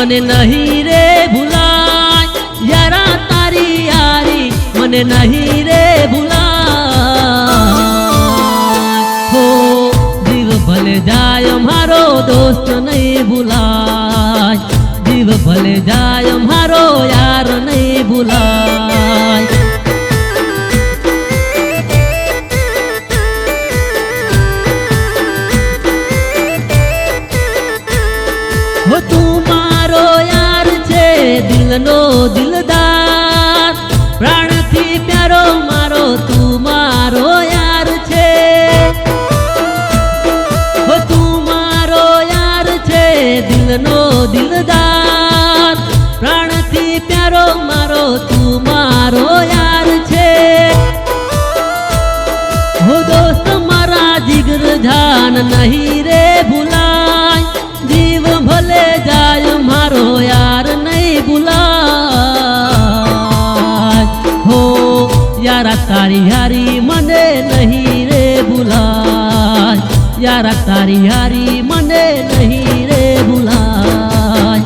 મને નહીં રે ભૂલાય, યારા તારી યારી મને નહીં રે ભૂલાય. હો જીવ ભલે જાય મારો દોસ્ત નહીં ભૂલાય, જીવ ભલે જાય મારો યાર નહીં ભૂલાય. હો તું મારો યાર છે દિલનો દિલદાર, પ્રાણથી પ્યારો મારો તું મારો યાર છે. હો તું મારો યાર છે દિલનો દિલદાર, પ્રાણથી પ્યારો મારો તું મારો યાર છે. હો દોસ્ત મારા જીગર જાન નહીં રે ભૂલાય, જીવ ભલે જાય મારો યાર નહીં ભૂલાય. હો યારા તારી યારી મને નહીં રે ભૂલાય, યારા તારી યારી મને નહીં રે ભૂલાય.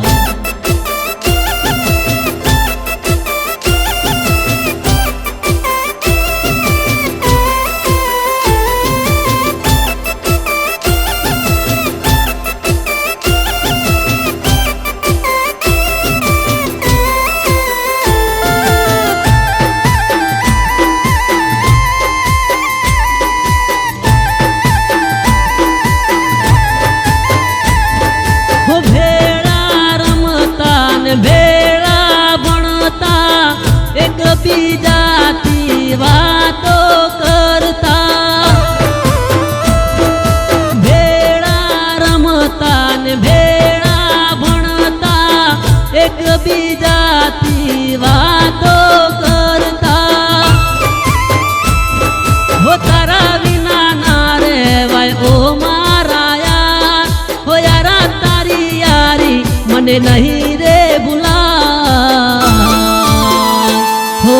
ભેળા ભણતા એકબીજાથી વાતો કરતા, ભેળા રમતા ને ભેળા ભણતા એકબીજાથી વાતો કરતા. હો તારા વિના ના રેવાય ઓ મારા યાર, હો યારા તારી યારી મને નહીં રે ભૂલાય. હો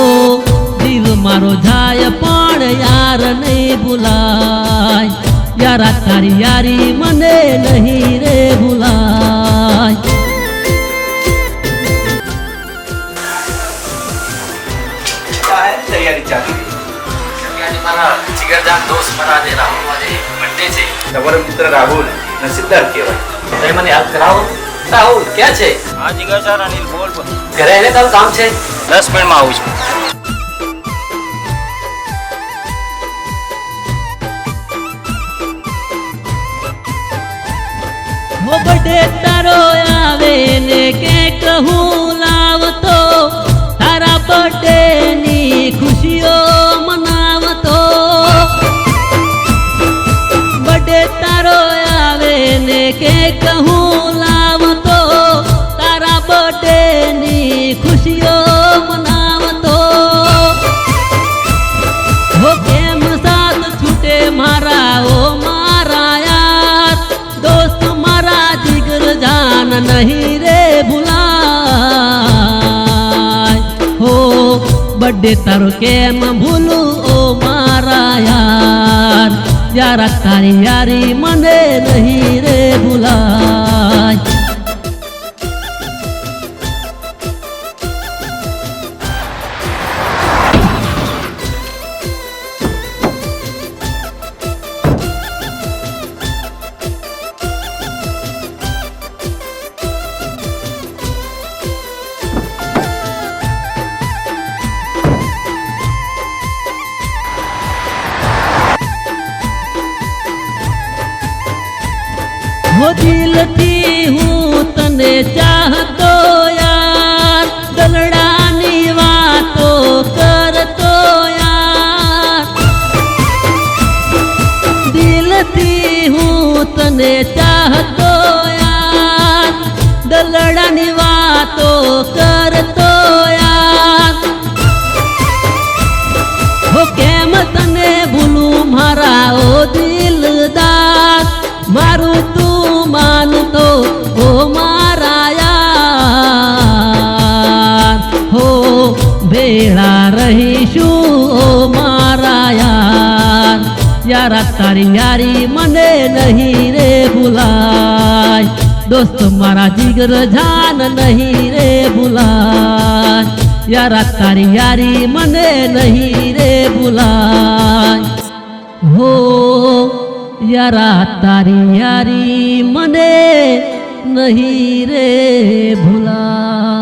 જીવ મારો જાય પણ યાર નહીં ભૂલાય, યારા તારી યારી મને નહીં રે ભૂલાય. तैयारी चालू है. मारा जिगरजान दोस्त मरा दे राहुल वाले बर्थडे છે. તમારો મિત્ર રાહુલ નસીબદાર કહેવાય. તમે મને યાદ કરાવો. રાહુલ ક્યાં છે? હા જીગરજાન અનિલ બોલ. ઘરે આવીને તારું કામ છે. 10 મિનિટમાં આવું છું. હો બર્થડે તારો આવે ને કેક હું લાવતો, તારા બર્થડે ની ખુશીઓ મનાવતો. બર્થડે તારો આવે ને કેક હું લાવતો, તારા બર્થડે ની ખુશીઓ મનાવતો. હો કેમ સાથ છૂટે મારા ઓ મારા યાર, દોસ્ત મારા જીગર જાન નહીં રે ભૂલાય. હો બર્થડે તારો કેમ ભૂલું ઓ મારા યાર, યારા તારી યારી મને નહીં રે ભૂલાય. હો દિલથી હું તને ચાહતો યાર, દલડાની વાતો કરતો યાર. દિલથી હું તને ચાહતો યાર, દલડાની વાતો કરતો યાર. હો કેમ તને ભૂલું મારા ઓ દિલદાર, મારું તું માનતો ઓ મારા યાર. હો ભેળા રહીશું ઓ મારા યાર, યારા તારી યારી મને નહીં રે ભૂલાય, દોસ્ત મારા જીગર જાન નહીં રે ભૂલાય, યારા તારી યારી મને નહીં રે ભૂલાય, હો યારા તારી યારી મને નહીં રે ભૂલાય.